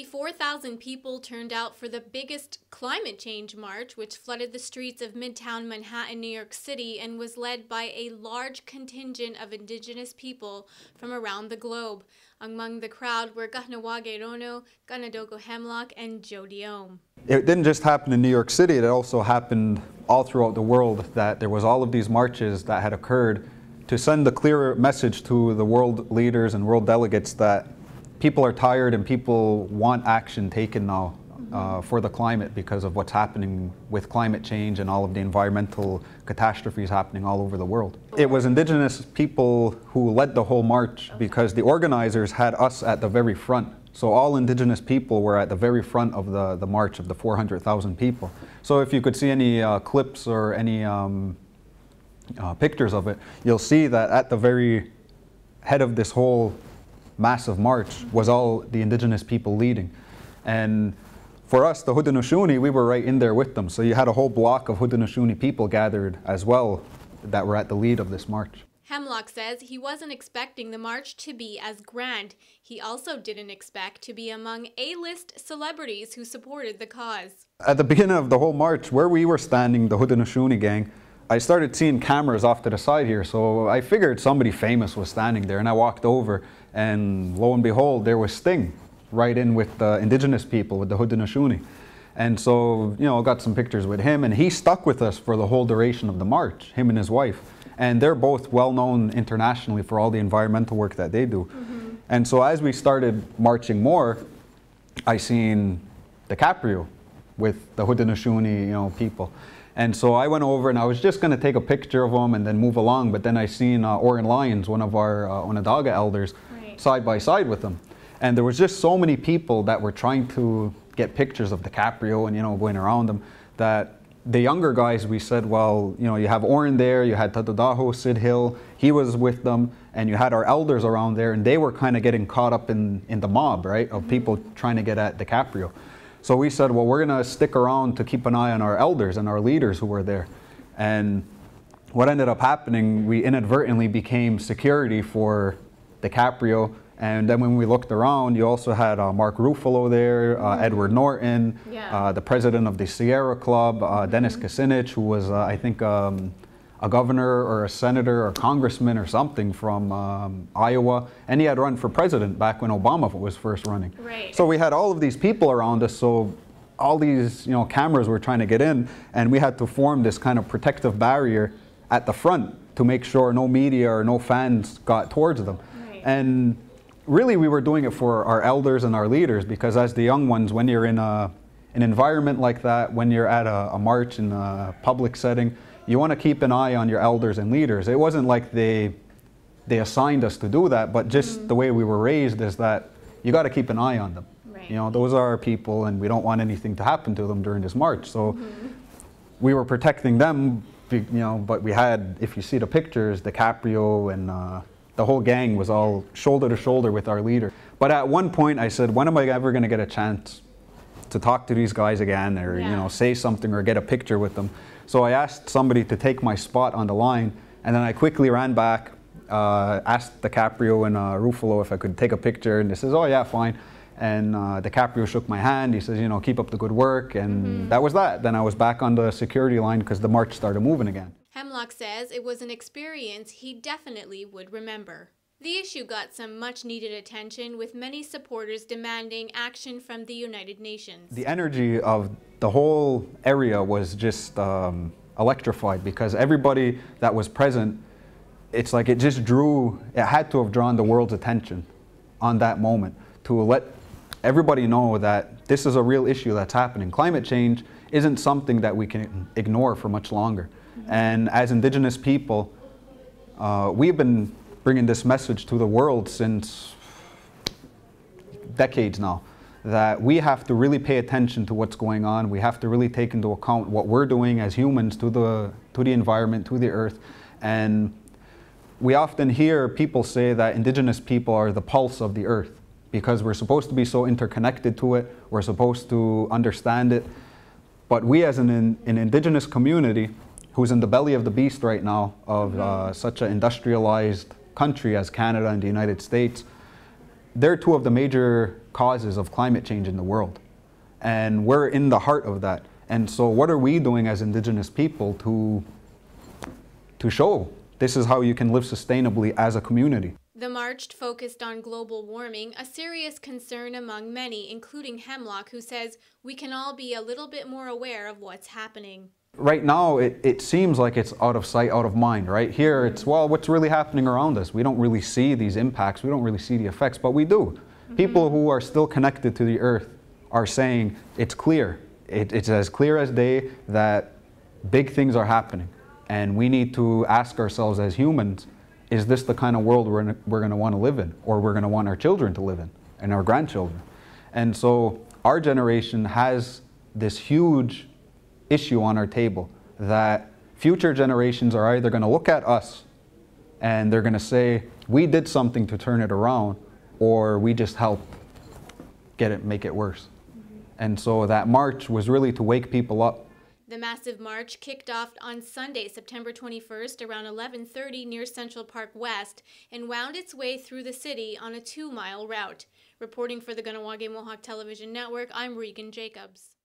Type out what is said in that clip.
Nearly 4,000 people turned out for the biggest climate change march, which flooded the streets of Midtown Manhattan, New York City, and was led by a large contingent of indigenous people from around the globe. Among the crowd were Kahnawake Mohawk, and Joe Diome. It didn't just happen in New York City, it also happened all throughout the world, that there was all of these marches that had occurred to send a clear message to the world leaders and world delegates that people are tired and people want action taken now for the climate because of what's happening with climate change and all of the environmental catastrophes happening all over the world. It was indigenous people who led the whole march because the organizers had us at the very front. So all indigenous people were at the very front of the march of the 400,000 people. So if you could see any clips or any pictures of it, you'll see that at the very head of this whole massive march was all the indigenous people leading. And for us, the Haudenosaunee, we were right in there with them. So you had a whole block of Haudenosaunee people gathered as well that were at the lead of this march. Hemlock says he wasn't expecting the march to be as grand. He also didn't expect to be among A-list celebrities who supported the cause. At the beginning of the whole march, where we were standing, the Haudenosaunee gang, I started seeing cameras off to the side here, so I figured somebody famous was standing there, and I walked over, and lo and behold, there was Sting, right in with the indigenous people, with the Haudenosaunee. And so, you know, I got some pictures with him, and he stuck with us for the whole duration of the march, him and his wife. And they're both well known internationally for all the environmental work that they do. And so as we started marching more, I seen DiCaprio with the Haudenosaunee, you know, people. And so I went over and I was just going to take a picture of him and then move along, but then I seen Oren Lyons, one of our Onondaga elders, side by side with him. And there was just so many people that were trying to get pictures of DiCaprio and, you know, going around him, that the younger guys, we said, well, you know, you have Oren there, you had Tatodaho, Sid Hill, he was with them, and you had our elders around there, and they were kind of getting caught up in the mob, right, of people trying to get at DiCaprio. So we said, well, we're going to stick around to keep an eye on our elders and our leaders who were there. And what ended up happening, we inadvertently became security for DiCaprio. And then when we looked around, you also had Mark Ruffalo there, Edward Norton, the president of the Sierra Club, Dennis Kucinich, who was, I think, a governor or a senator or congressman or something from Iowa, and he had run for president back when Obama was first running. So we had all of these people around us, so all these, you know, cameras were trying to get in, and we had to form this kind of protective barrier at the front to make sure no media or no fans got towards them. And really we were doing it for our elders and our leaders, because as the young ones, when you're in an environment like that, when you're at a march in a public setting, you want to keep an eye on your elders and leaders. It wasn't like they assigned us to do that, but just the way we were raised is that you got to keep an eye on them. You know, those are our people, and we don't want anything to happen to them during this march. So we were protecting them, you know, but we had, if you see the pictures, DiCaprio and the whole gang was all shoulder to shoulder with our leader. But at one point I said, when am I ever going to get a chance to talk to these guys again, or you know, say something or get a picture with them? So I asked somebody to take my spot on the line, and then I quickly ran back, asked DiCaprio and Ruffalo if I could take a picture, and they says, oh yeah, fine. And DiCaprio shook my hand. He says, you know, keep up the good work, and that was that. Then I was back on the security line because the march started moving again. Hemlock says it was an experience he definitely would remember. The issue got some much-needed attention, with many supporters demanding action from the United Nations. The energy of the whole area was just electrified, because everybody that was present, it's like it just drew, it had to have drawn the world's attention on that moment to let everybody know that this is a real issue that's happening. Climate change isn't something that we can ignore for much longer. And as Indigenous people, we've been bringing this message to the world since decades now, that we have to really pay attention to what's going on. We have to really take into account what we're doing as humans to the environment, to the earth. And we often hear people say that Indigenous people are the pulse of the earth, because we're supposed to be so interconnected to it, we're supposed to understand it. But we as an Indigenous community, who's in the belly of the beast right now of such an industrialized country as Canada and the United States, they're two of the major causes of climate change in the world. And we're in the heart of that. And so what are we doing as Indigenous people to show this is how you can live sustainably as a community? The march focused on global warming, a serious concern among many, including Hemlock, who says we can all be a little bit more aware of what's happening. Right now, it seems like it's out of sight, out of mind, right? Here, it's, well, what's really happening around us? We don't really see these impacts. We don't really see the effects, but we do. People who are still connected to the earth are saying it's clear. It's as clear as day that big things are happening. And we need to ask ourselves as humans, is this the kind of world we're going to want to live in, or we're going to want our children to live in, and our grandchildren? And so our generation has this huge issue on our table that future generations are either going to look at us and they're going to say, we did something to turn it around, or we just helped make it worse. And so that march was really to wake people up. The massive march kicked off on Sunday, September 21st, around 11:30 near Central Park West, and wound its way through the city on a 2-mile route. Reporting for the Kahnawake Mohawk Television Network, I'm Regan Jacobs.